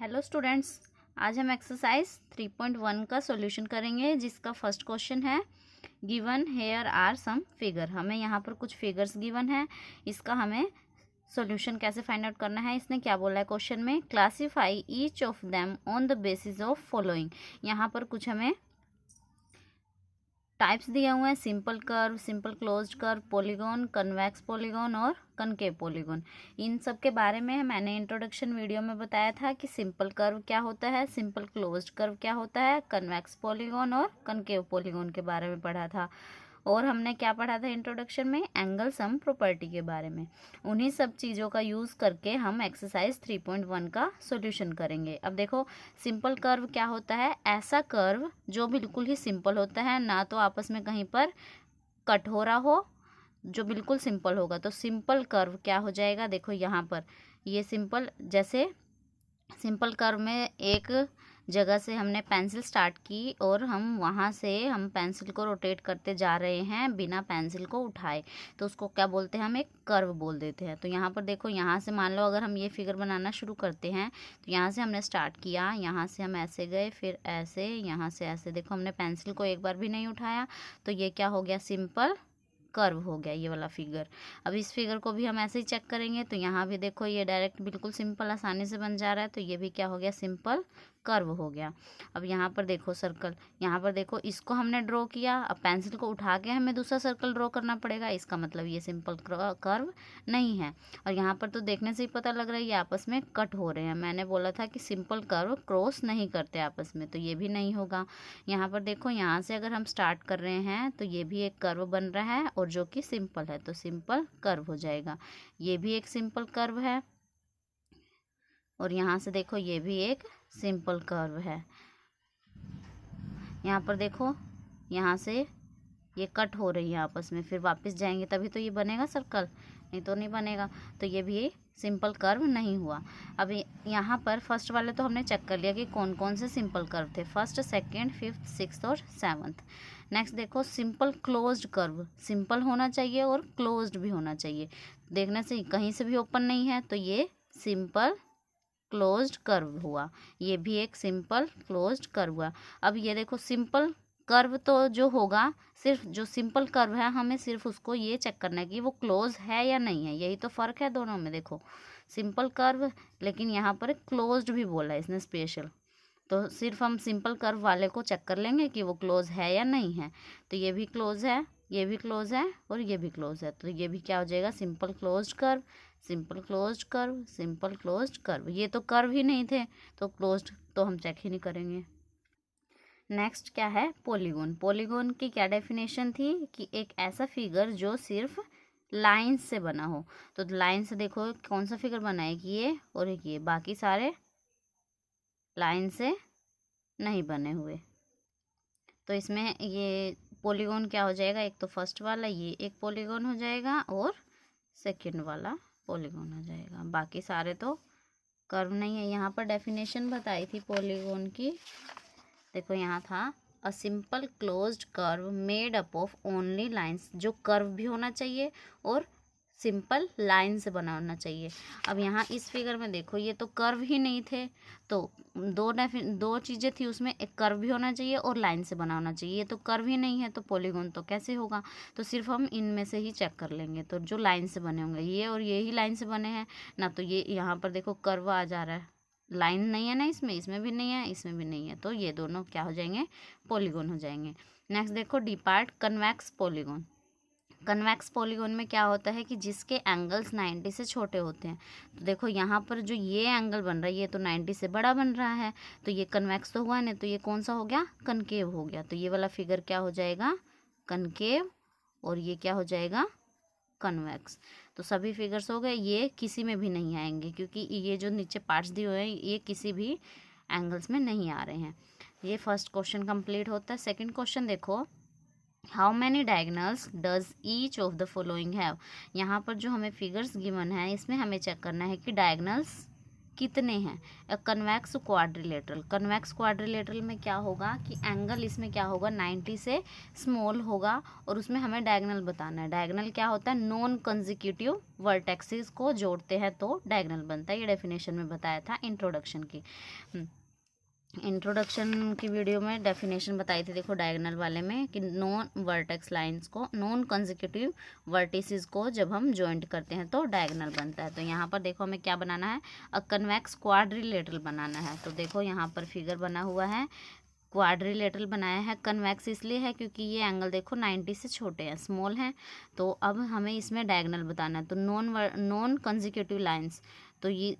Hello students, आज हम exercise 3.1 का सॉल्यूशन करेंगे, जिसका फर्स्ट क्वेश्चन है given here are some figure. हमें यहाँ पर कुछ फिगर्स गिवन है, इसका हमें सॉल्यूशन कैसे फाइंड आउट करना है। इसने क्या बोला है क्वेश्चन में, classify each of them on the basis of following. यहाँ पर कुछ हमें टाइप्स दिए हुए हैं, simple curve, simple closed curve, polygon, convex polygon और कनकेव पॉलीगॉन। इन सब के बारे में मैंने इंट्रोडक्शन वीडियो में बताया था कि सिंपल कर्व क्या होता है, सिंपल क्लोज्ड कर्व क्या होता है, कन्वेक्स पॉलीगॉन और कनकेव पॉलीगॉन के बारे में पढ़ा था। और हमने क्या पढ़ा था इंट्रोडक्शन में, एंगल सम प्रॉपर्टी के बारे में। उन्हीं सब चीज़ों का यूज़ करके हम एक्सरसाइज 3.1 का सॉल्यूशन करेंगे। अब देखो, सिंपल कर्व क्या होता है, ऐसा कर्व जो बिल्कुल ही सिंपल होता है, ना तो आपस में कहीं पर कट हो रहा हो, जो बिल्कुल सिंपल होगा। तो सिंपल कर्व क्या हो जाएगा, देखो यहाँ पर ये सिंपल, जैसे सिंपल कर्व में एक जगह से हमने पेंसिल स्टार्ट की और हम वहाँ से हम पेंसिल को रोटेट करते जा रहे हैं बिना पेंसिल को उठाए, तो उसको क्या बोलते हैं, हम एक कर्व बोल देते हैं। तो यहाँ पर देखो, यहाँ से मान लो अगर हम ये फिगर बनाना शुरू करते हैं, तो यहाँ से हमने स्टार्ट किया, यहाँ से हम ऐसे गए, फिर ऐसे, यहाँ से ऐसे, देखो हमने पेंसिल को एक बार भी नहीं उठाया, तो ये क्या हो गया, सिंपल कर्व हो गया ये वाला फिगर। अब इस फिगर को भी हम ऐसे ही चेक करेंगे, तो यहाँ भी देखो ये डायरेक्ट बिल्कुल सिंपल आसानी से बन जा रहा है, तो ये भी क्या हो गया, सिंपल कर्व हो गया। अब यहाँ पर देखो सर्कल, यहाँ पर देखो इसको हमने ड्रॉ किया, अब पेंसिल को उठा के हमें दूसरा सर्कल ड्रॉ करना पड़ेगा, इसका मतलब ये सिंपल कर्व नहीं है। और यहाँ पर तो देखने से ही पता लग रहा है ये आपस में कट हो रहे हैं। मैंने बोला था कि सिंपल कर्व क्रॉस नहीं करते आपस में, तो ये भी नहीं होगा। यहाँ पर देखो, यहाँ से अगर हम स्टार्ट कर रहे हैं तो ये भी एक कर्व बन रहा है और जो कि सिंपल है, तो सिंपल कर्व हो जाएगा। ये भी एक सिंपल कर्व है और यहाँ से देखो ये भी एक सिंपल कर्व है। यहाँ पर देखो, यहाँ से ये कट हो रही है आपस में, फिर वापस जाएंगे तभी तो ये बनेगा सर्कल, नहीं तो नहीं बनेगा। तो ये भी सिंपल कर्व नहीं हुआ। अब यहाँ पर फर्स्ट वाले तो हमने चेक कर लिया कि कौन कौन से सिंपल कर्व थे, फर्स्ट, सेकंड, फिफ्थ, सिक्स्थ और सेवन्थ। नेक्स्ट देखो, सिंपल क्लोज्ड कर्व, सिंपल होना चाहिए और क्लोज्ड भी होना चाहिए। देखने से कहीं से भी ओपन नहीं है, तो ये सिंपल क्लोज्ड कर्व हुआ, ये भी एक सिंपल क्लोज्ड कर्व हुआ। अब ये देखो, सिंपल कर्व तो जो होगा, सिर्फ जो सिंपल कर्व है हमें सिर्फ उसको ये चेक करना है कि वो क्लोज है या नहीं है, यही तो फ़र्क है दोनों में। देखो सिंपल कर्व, लेकिन यहाँ पर क्लोज्ड भी बोला है इसने स्पेशल, तो सिर्फ हम सिंपल कर्व वाले को चेक कर लेंगे कि वो क्लोज है या नहीं है। तो ये भी क्लोज है, ये भी क्लोज है और ये भी क्लोज है, तो ये भी क्या हो जाएगा, simple closed curve, simple closed curve, simple closed curve. ये तो कर्व ही नहीं थे, तो क्लोज्ड तो हम चेक ही नहीं करेंगे। नेक्स्ट क्या है, पॉलीगॉन। पॉलीगॉन की क्या डेफिनेशन थी कि एक ऐसा फिगर जो सिर्फ लाइन से बना हो। तो लाइन से देखो कौन सा फिगर बना है, ये और एक ये, बाकी सारे लाइन से नहीं बने हुए। तो इसमें ये पॉलीगॉन क्या हो जाएगा, एक तो फर्स्ट वाला ये एक पॉलीगॉन हो जाएगा और सेकंड वाला पॉलीगॉन हो जाएगा, बाकी सारे तो कर्व नहीं है। यहाँ पर डेफिनेशन बताई थी पॉलीगॉन की, देखो यहाँ था, a simple closed curve made up of only lines, जो कर्व भी होना चाहिए और सिंपल लाइन से बना होना चाहिए। अब यहाँ इस फिगर में देखो, ये तो कर्व ही नहीं थे, तो दो चीज़ें थी उसमें, एक कर्व भी होना चाहिए और लाइन से बना होना चाहिए। ये तो कर्व ही नहीं है, तो पॉलीगॉन तो कैसे होगा। तो सिर्फ हम इनमें से ही चेक कर लेंगे, तो जो लाइन से बने होंगे ये और ये ही लाइन से बने हैं ना। तो ये यहाँ पर देखो कर्व आ जा रहा है, लाइन नहीं है ना इसमें, इसमें भी नहीं है, इसमें भी नहीं है, तो ये दोनों क्या हो जाएंगे, पॉलीगॉन हो जाएंगे। नेक्स्ट देखो, D part, convex polygon. Convex polygon में क्या होता है कि जिसके एंगल्स 90 से छोटे होते हैं। तो देखो यहाँ पर जो ये एंगल बन रहा है, ये तो 90 से बड़ा बन रहा है, तो ये कन्वेक्स तो हुआ नहीं, तो ये कौन सा हो गया, कनकेव हो गया। तो ये वाला फिगर क्या हो जाएगा, कनकेव, और ये क्या हो जाएगा, कन्वेक्स। तो सभी फिगर्स हो गए, ये किसी में भी नहीं आएंगे क्योंकि ये जो नीचे पार्ट्स दिए हुए हैं ये किसी भी एंगल्स में नहीं आ रहे हैं। ये फर्स्ट क्वेश्चन कंप्लीट होता है। सेकंड क्वेश्चन देखो, how many diagonals does each of the following have. यहाँ पर जो हमें फिगर्स गिवन है इसमें हमें चेक करना है कि डायगनल्स कितने हैं। कन्वेक्स क्वाड्रिलेटरल, कन्वेक्स क्वाड्रिलेटरल में क्या होगा कि एंगल इसमें क्या होगा 90 से स्मॉल होगा और उसमें हमें डायगोनल बताना है। डायगोनल क्या होता है, नॉन कंसेक्यूटिव वर्टेक्सेस को जोड़ते हैं तो डायगोनल बनता है। ये डेफिनेशन में बताया था इंट्रोडक्शन की। इंट्रोडक्शन की वीडियो में डेफिनेशन बताई थी, देखो डायगोनल वाले में, कि नॉन वर्टेक्स लाइंस को, नॉन कंसेक्यूटिव वर्टिसेस को जब हम जॉइंट करते हैं तो डायगोनल बनता है। तो यहाँ पर देखो हमें क्या बनाना है, कन्वेक्स क्वाड्रिलेटरल बनाना है। तो देखो यहाँ पर फिगर बना हुआ है, क्वाड्रिलेटरल बनाया है। कन्वेक्स इसलिए है क्योंकि ये एंगल देखो 90 से छोटे हैं, स्मॉल हैं। तो अब हमें इसमें डायगोनल बताना है। तो नॉन कंसेक्यूटिव लाइंस, तो ये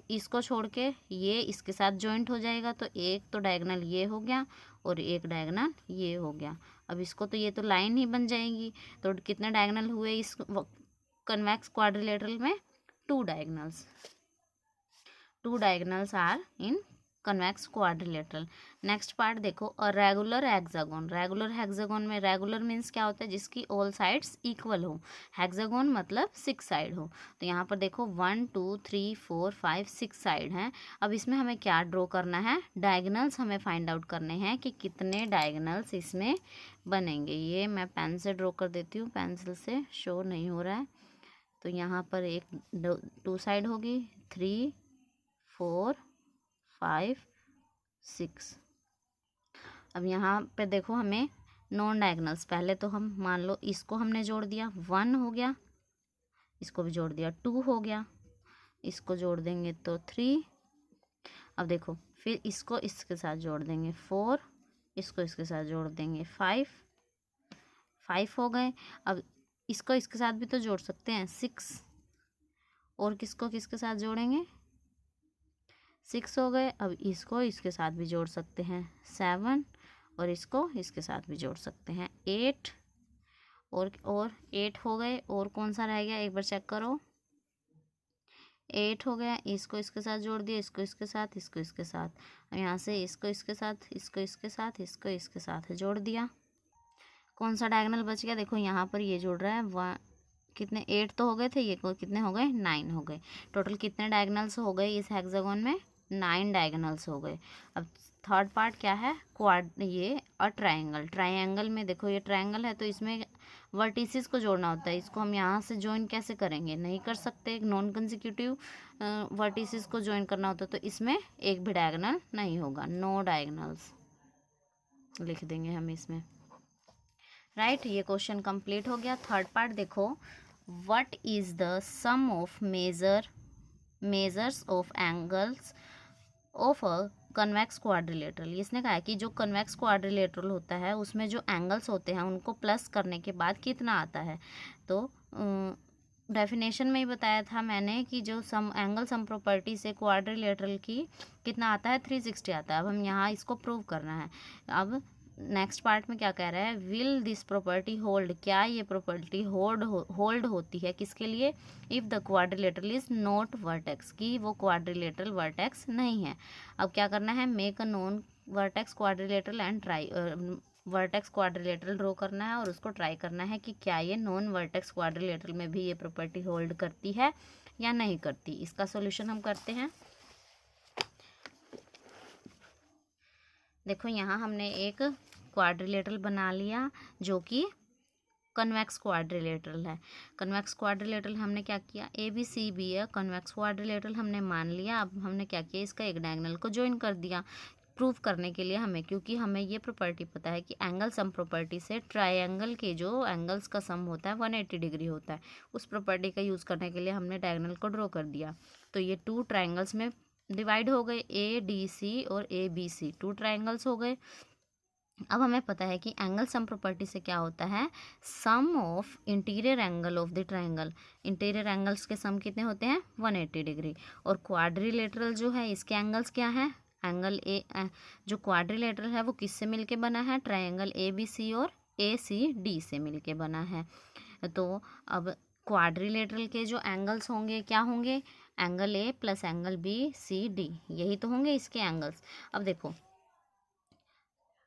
इसको छोड़ के ये इसके साथ जॉइंट हो जाएगा। तो एक तो डायगोनल ये हो गया और एक डायगोनल ये हो गया। अब इसको तो ये तो लाइन ही बन जाएगी। तो कितने डायगोनल हुए इस कन्वेक्स क्वाड्रिलेटरल में, 2 diagonals. 2 diagonals are in convex quadrilateral. Next part देखो, और रेगुलर हेक्सागोन। रेगुलर हेक्सागोन में, रेगुलर मीन्स क्या होता है, जिसकी ऑल साइड्स इक्वल हो। हेक्सागोन मतलब 6 साइड हो। तो यहाँ पर देखो 1 2 3 4 5 6 साइड हैं। अब इसमें हमें क्या ड्रॉ करना है, डायगोनल्स हमें फाइंड आउट करने हैं कि कितने डायगोनल्स इसमें बनेंगे। ये मैं पेन से ड्रॉ कर देती हूँ, पेंसिल से शो नहीं हो रहा है। तो यहाँ पर एक 2 साइड होगी, 3 4 5 6। अब यहाँ पे देखो हमें नॉन डायगोनल्स, पहले तो हम मान लो इसको हमने जोड़ दिया, 1 हो गया, इसको भी जोड़ दिया 2 हो गया, इसको जोड़ देंगे तो 3। अब देखो फिर इसको इसके साथ जोड़ देंगे 4, इसको इसके साथ जोड़ देंगे 5 हो गए। अब इसको इसके साथ भी तो जोड़ सकते हैं 6, और किसको किसके साथ जोड़ेंगे, 6 हो गए। अब इसको इसके साथ भी जोड़ सकते हैं 7, और इसको इसके साथ भी जोड़ सकते हैं 8, और 8 हो गए। और कौन सा रह गया, एक बार चेक करो, 8 हो गया। इसको इसके साथ जोड़ दिया, इसको इसके साथ, इसको इसके साथ। अब यहाँ से इसको इसके साथ, इसको इसके साथ, इसको इसके साथ जोड़ दिया। कौन सा डायगोनल बच गया, देखो यहाँ पर ये जुड़ रहा है। कितने 8 तो हो गए थे, ये कितने हो गए, 9 हो गए। टोटल कितने डायगोनल्स हो गए इस हेक्सागोन में, 9 डायगोनल्स हो गए। अब थर्ड पार्ट क्या है, ये और ट्रायंगल। ट्रायंगल में देखो ये ट्रायंगल है तो इसमें वर्टिसेस को जोड़ना होता है। इसको हम यहाँ से ज्वाइन कैसे करेंगे, नहीं कर सकते। नॉन कंसेक्यूटिव वर्टिसेस को ज्वाइन करना होता है तो इसमें एक भी डायगोनल नहीं होगा, नो डायगोनल्स लिख देंगे हम इसमें। राइट, ये क्वेश्चन कंप्लीट हो गया। थर्ड पार्ट देखो, what is the sum of measures of angles of a convex quadrilateral. इसने कहा है कि जो कन्वेक्स क्वाड्रिलेटरल होता है उसमें जो एंगल्स होते हैं उनको प्लस करने के बाद कितना आता है। तो डेफिनेशन में ही बताया था मैंने कि जो सम एंगल सम प्रॉपर्टी से क्वाड्रिलेटरल की कितना आता है, 360 आता है। अब हम यहाँ इसको प्रूव करना है। अब नेक्स्ट पार्ट में क्या कह रहा है, विल दिस प्रॉपर्टी होल्ड, क्या ये प्रॉपर्टी होल्ड होती है, किसके लिए, if the quadrilateral is not vertex, की वो क्वाड्रिलेटरल वर्टेक्स नहीं है। अब क्या करना है, make a non vertex quadrilateral and try, vertex quadrilateral draw करना है और उसको ट्राई करना है कि क्या ये नॉन वर्टेक्स क्वाड्रिलेटरल में भी ये प्रॉपर्टी होल्ड करती है या नहीं करती। इसका सॉल्यूशन हम करते हैं। देखो यहाँ हमने एक क्वाड्रिलेटरल बना लिया जो कि कन्वेक्स क्वाड्रिलेटरल है। कन्वेक्स क्वाड्रिलेटरल हमने क्या किया, ABCB है कन्वेक्स क्वाड्रिलेटरल हमने मान लिया। अब हमने क्या किया, इसका एक डायगोनल को ज्वाइन कर दिया प्रूव करने के लिए हमें, क्योंकि हमें ये प्रॉपर्टी पता है कि एंगल सम प्रॉपर्टी से ट्रायंगल के जो एंगल्स का सम होता है 180 डिग्री होता है। उस प्रॉपर्टी का यूज़ करने के लिए हमने डायगोनल को ड्रॉ कर दिया। तो ये 2 ट्रायंगल्स में डिवाइड हो गए, ADC और ABC, 2 ट्रायंगल्स हो गए। अब हमें पता है कि एंगल सम प्रॉपर्टी से क्या होता है, sum of interior angle of the triangle. Interior angles के सम कितने होते हैं, 180 डिग्री। और क्वाड्रिलेटरल जो है इसके एंगल्स क्या है, एंगल जो क्वाड्रिलेटरल है वो किससे मिलके बना है, ट्रायंगल ABC और ACD से मिलके बना है। तो अब क्वाड्रिलेटरल के जो एंगल्स होंगे क्या होंगे, angle A plus angle BCD, यही तो होंगे इसके एंगल्स। अब देखो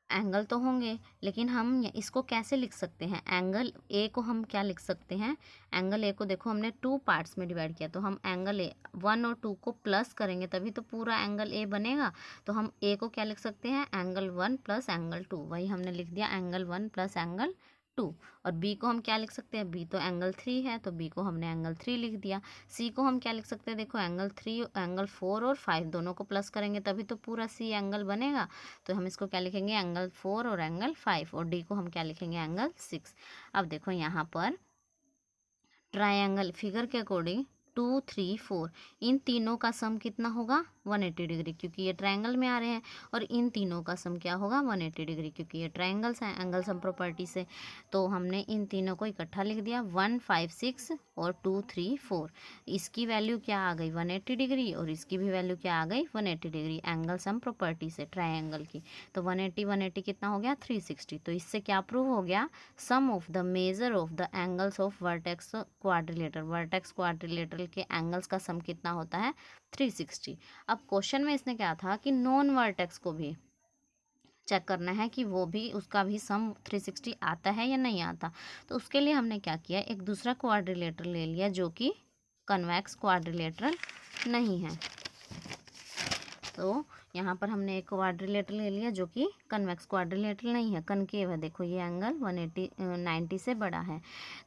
एंगल तो होंगे, लेकिन हम इसको कैसे लिख सकते हैं? एंगल ए को हम क्या लिख सकते हैं? एंगल ए को देखो हमने 2 पार्ट्स में डिवाइड किया, तो हम एंगल ए 1 और 2 को प्लस करेंगे तभी तो पूरा एंगल ए बनेगा। तो हम ए को क्या लिख सकते हैं? एंगल 1 प्लस एंगल 2, वही हमने लिख दिया एंगल 1 प्लस एंगल 2। और बी को हम क्या लिख सकते हैं? बी तो एंगल 3 है, तो बी को हमने एंगल 3 लिख दिया। सी को हम क्या लिख सकते हैं? देखो एंगल 3, एंगल 4 और 5 दोनों को प्लस करेंगे तभी तो पूरा सी एंगल बनेगा। तो हम इसको क्या लिखेंगे? एंगल 4 और एंगल 5। और डी को हम क्या लिखेंगे? एंगल 6। अब देखो यहाँ पर ट्रायंगल फिगर के अकॉर्डिंग 2, 3, 4 इन तीनों का सम कितना होगा? 180 डिग्री, क्योंकि ये ट्रायंगल में आ रहे हैं। और इन तीनों का सम क्या होगा? 180 डिग्री, क्योंकि ये ट्रायंगल्स हैं एंगल सम प्रॉपर्टी से। तो हमने इन तीनों को इकट्ठा लिख दिया 1, 5, 6 और 2, 3, 4। इसकी वैल्यू क्या आ गई? 180 डिग्री, और इसकी भी वैल्यू क्या आ गई? 180 डिग्री एंगल सम प्रॉपर्टी से ट्रायंगल की। तो 180 180 कितना हो गया? 360। तो इससे क्या प्रूव हो गया? Sum of the measure of the angles of vertex quadrilateral. Vertex quadrilateral के एंगल्स का सम कितना होता है? 360। अब क्वेश्चन में इसने क्या था कि नॉन वर्टेक्स को भी चेक करना है कि वो भी उसका भी सम 360 आता है या नहीं आता। तो उसके लिए हमने क्या किया? एक दूसरा क्वाड्रिलेटरल ले लिया जो कि कन्वेक्स क्वाड्रिलेटरल नहीं है। तो यहाँ पर हमने एक क्वाड्रिलेटरल ले लिया जो कि कन्वेक्स क्वाड्रिलेटरल नहीं है, कनकेव है। देखो ये एंगल 90 से बड़ा है।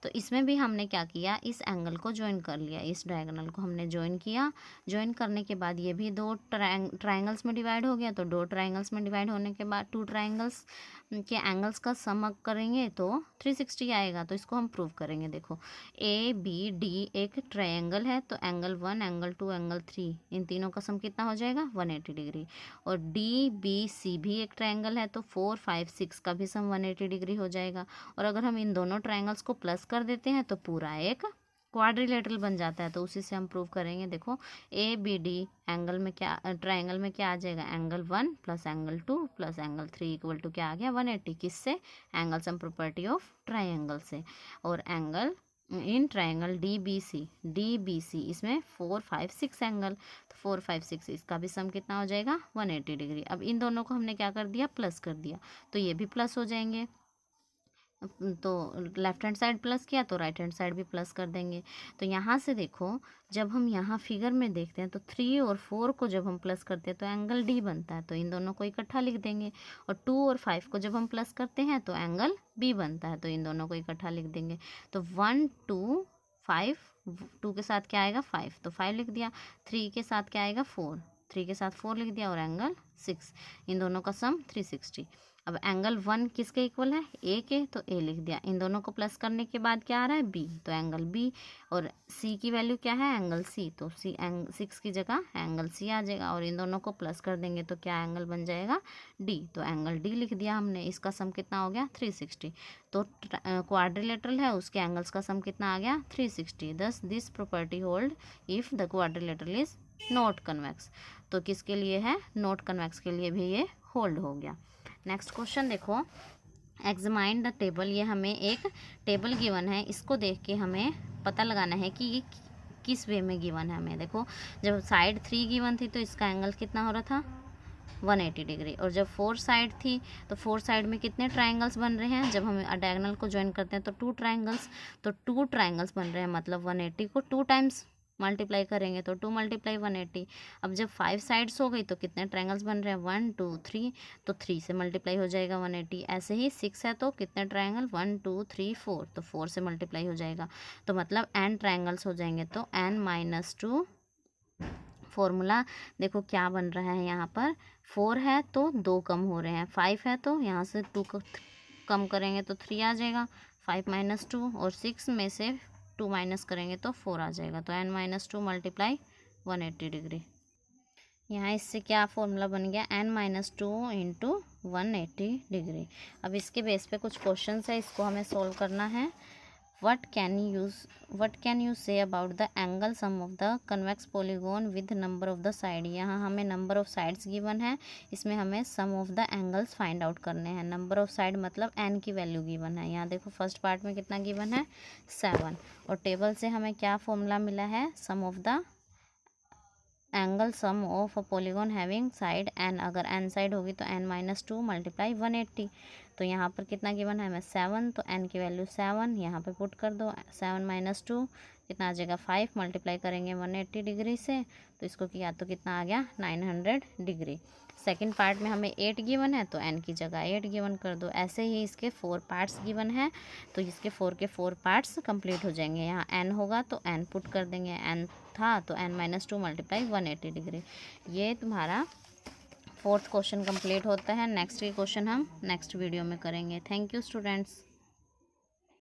तो इसमें भी हमने क्या किया? इस एंगल को ज्वाइन कर लिया, इस डायगोनल को हमने ज्वाइन किया। ज्वाइन करने के बाद ये भी दो ट्रायंगल्स में डिवाइड हो गया। तो दो ट्रायंगल्स में डिवाइड होने के बाद 2 ट्रायंगल्स के एंगल्स का सम करेंगे तो 360 आएगा। तो इसको हम प्रूव करेंगे। देखो ए बी डी एक ट्रायंगल है, तो एंगल 1, एंगल 2, एंगल 3 इन तीनों का सम कितना हो जाएगा? 180 डिग्री। और डी बी सी भी एक ट्रायंगल है, तो 4, 5, 6 का भी सम 180 डिग्री हो जाएगा। और अगर हम इन दोनों ट्रायंगल्स को प्लस कर देते हैं तो पूरा एक क्वाड्रिलेटरल बन जाता है। तो उसी से हम प्रूव करेंगे। देखो ए बी डी एंगल में क्या, ट्रायंगल में क्या आ जाएगा? Angle 1 plus angle 2 plus angle 3 equal to क्या आ गया? 180। किससे? Angle sum property of triangle से। और angle in triangle D B C इसमें 4, 5, 6 एंगल, तो 4, 5, 6 इसका भी सम कितना हो जाएगा? 180 डिग्री। अब इन दोनों को हमने क्या कर दिया? प्लस कर दिया, तो ये भी प्लस हो जाएंगे। तो लेफ्ट हैंड साइड प्लस किया तो राइट हैंड साइड भी प्लस कर देंगे। तो यहाँ से देखो जब हम यहाँ फिगर में देखते हैं तो 3 और 4 को जब हम प्लस करते हैं तो एंगल डी बनता है, तो इन दोनों को इकट्ठा लिख देंगे। और 2 और 5 को जब हम प्लस करते हैं तो एंगल बी बनता है, तो इन दोनों को इकट्ठा लिख देंगे। तो 1, 2, 5, 2 के साथ क्या आएगा? 5, तो 5 लिख दिया। 3 के साथ क्या आएगा? 4, 3 के साथ 4 लिख दिया। और एंगल 6, इन दोनों का सम 360। अब एंगल 1 किसके इक्वल है? ए के, तो ए लिख दिया। इन दोनों को प्लस करने के बाद क्या आ रहा है? बी, तो एंगल बी। और सी की वैल्यू क्या है? एंगल सी, तो सी 6 की जगह एंगल सी आ जाएगा। और इन दोनों को प्लस कर देंगे तो क्या एंगल बन जाएगा? डी, तो एंगल डी लिख दिया हमने। इसका सम कितना हो गया? 360। तो क्वाड्रिलेटरल है उसके एंगल्स का सम कितना आ गया? 360। दस this property hold if the quadrilateral is not convex. तो किसके लिए है? नॉट कन्वेक्स के लिए भी ये होल्ड हो गया। नेक्स्ट क्वेश्चन देखो, एग्जामाइन द टेबल। ये हमें एक टेबल गिवन है, इसको देख के हमें पता लगाना है कि ये किस वे में गिवन है हमें। देखो जब साइड 3 गिवन थी तो इसका एंगल कितना हो रहा था? 180 डिग्री। और जब 4 साइड थी तो 4 साइड में कितने ट्रायंगल्स बन रहे हैं? जब हम डायगोनल को ज्वाइन करते हैं तो 2 ट्रायंगल्स, तो 2 ट्रायंगल्स बन रहे हैं, मतलब 180 को 2 टाइम्स मल्टीप्लाई करेंगे तो 2 × 180। अब जब 5 साइड्स हो गई तो कितने ट्रायंगल्स बन रहे हैं? 1, 2, 3, तो 3 से मल्टीप्लाई हो जाएगा 180। ऐसे ही 6 है तो कितने ट्रायंगल? 1, 2, 3, 4, तो 4 से मल्टीप्लाई हो जाएगा। तो मतलब n ट्रायंगल्स हो जाएंगे। तो n-2 फॉर्मूला देखो क्या बन रहा है यहाँ पर। 4 है तो 2 कम हो रहे हैं, 5 है तो यहाँ से 2 कम करेंगे तो 3 आ जाएगा, 5 - 2, और 6 में से 2 माइनस करेंगे तो 4 आ जाएगा। तो n-2 मल्टीप्लाई 180 डिग्री। यहाँ इससे क्या फॉर्मूला बन गया? n-2 × 180 degree. अब इसके बेस पे कुछ क्वेश्चन है, इसको हमें सोल्व करना है। What can you say about the angle sum of the convex polygon with number of the side? यहाँ हमें number of sides given है, इसमें हमें sum of the angles find out करने हैं। number of side मतलब n की value given है। यहाँ देखो फर्स्ट पार्ट में कितना given है? 7। और टेबल से हमें क्या फॉर्मूला मिला है? sum of the angle sum of a polygon having side N, अगर एन साइड होगी तो एन माइनस टू मल्टीप्लाई 180। तो यहाँ पर कितना गिवन है हमें 7, तो एन की वैल्यू 7 यहाँ पे पुट कर दो। 7 माइनस 2 कितना आ जाएगा 5, मल्टीप्लाई करेंगे 180 डिग्री से, तो इसको किया तो कितना आ गया 900 डिग्री। सेकंड पार्ट में हमें 8 गिवन है तो n की जगह 8 गिवन कर दो। ऐसे ही इसके 4 पार्ट्स गिवन है तो इसके 4 के 4 पार्ट्स कंप्लीट हो जाएंगे। यहाँ n होगा तो n पुट कर देंगे, n था तो n माइनस 2 मल्टीप्लाई 180 डिग्री। ये तुम्हारा 4th क्वेश्चन कंप्लीट होता है। नेक्स्ट के क्वेश्चन हम नेक्स्ट वीडियो में करेंगे। Thank you students.